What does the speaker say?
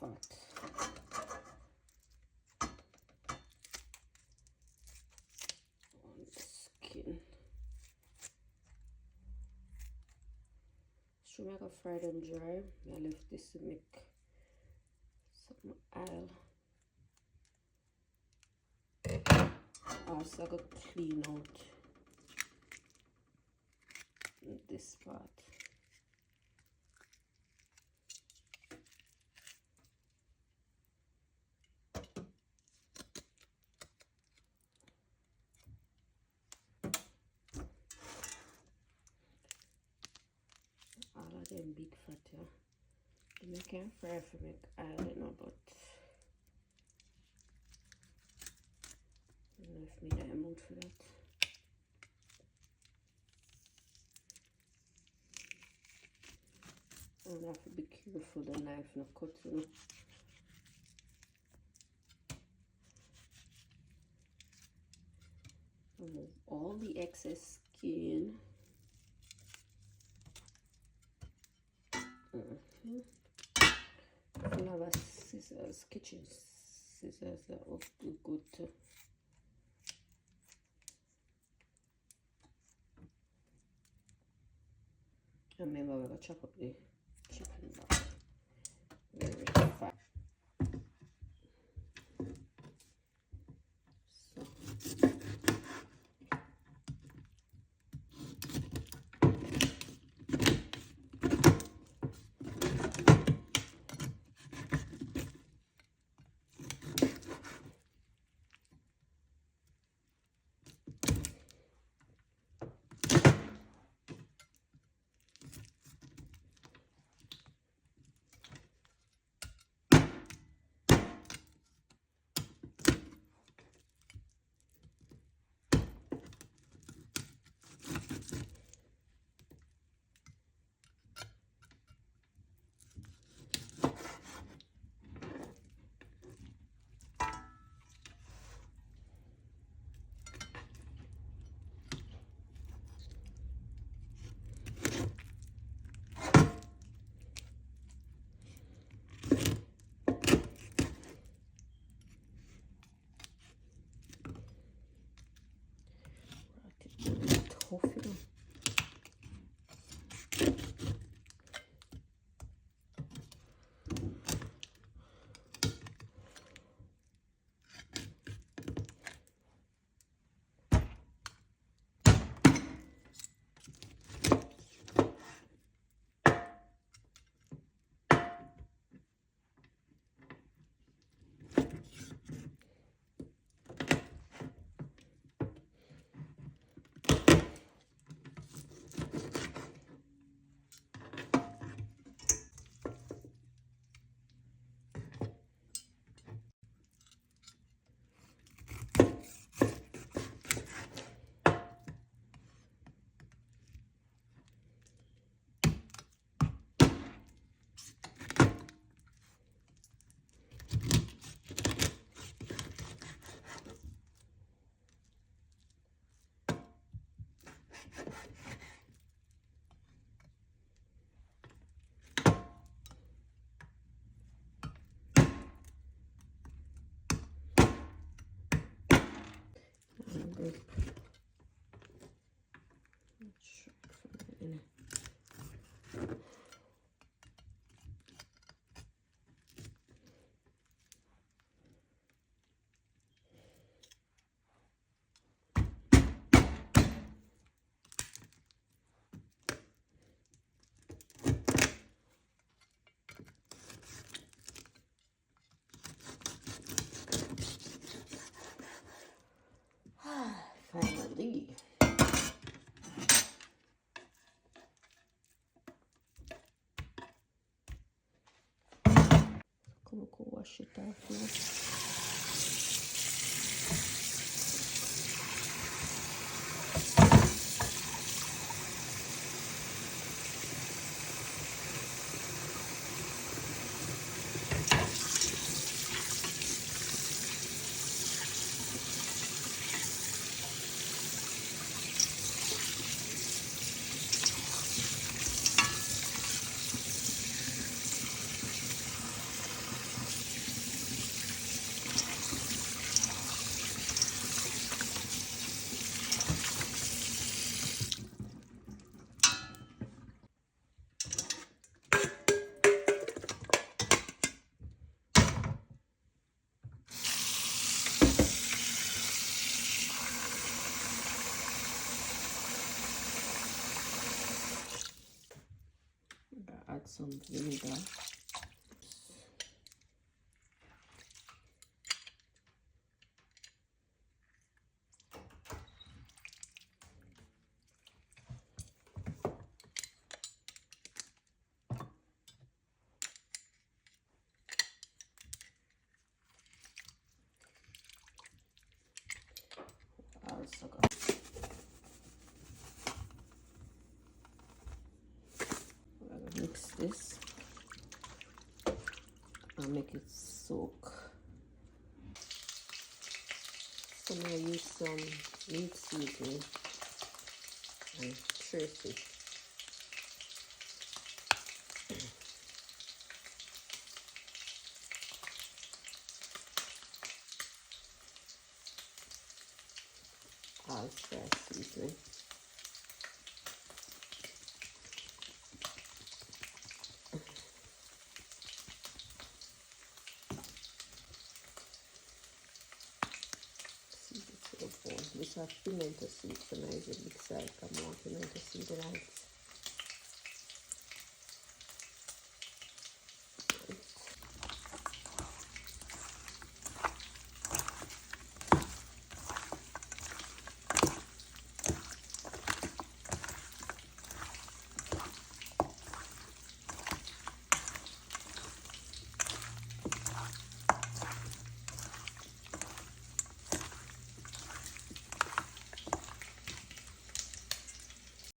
fat. On the skin. So I got fry them dry. I left this to make some oil. Also I got clean out this part. All of them big fat here. And I can fry for make oil, you know, but I don't know if me that amount for that. And I have to be careful the knife not cut, you know. Remove all the excess skin. If you have a scissors, kitchen scissors, that would do good too. And remember, we're going to chop up the chicken back very fast. So. Tough, you know. Finally. Come on, wash it off now. some vinegar. Also got mix this and make it soak. So I'm going to use some meat seasoning and trace it. Allspice seasoning. This is pimento seed, so now is a big size, more pimento seed lights.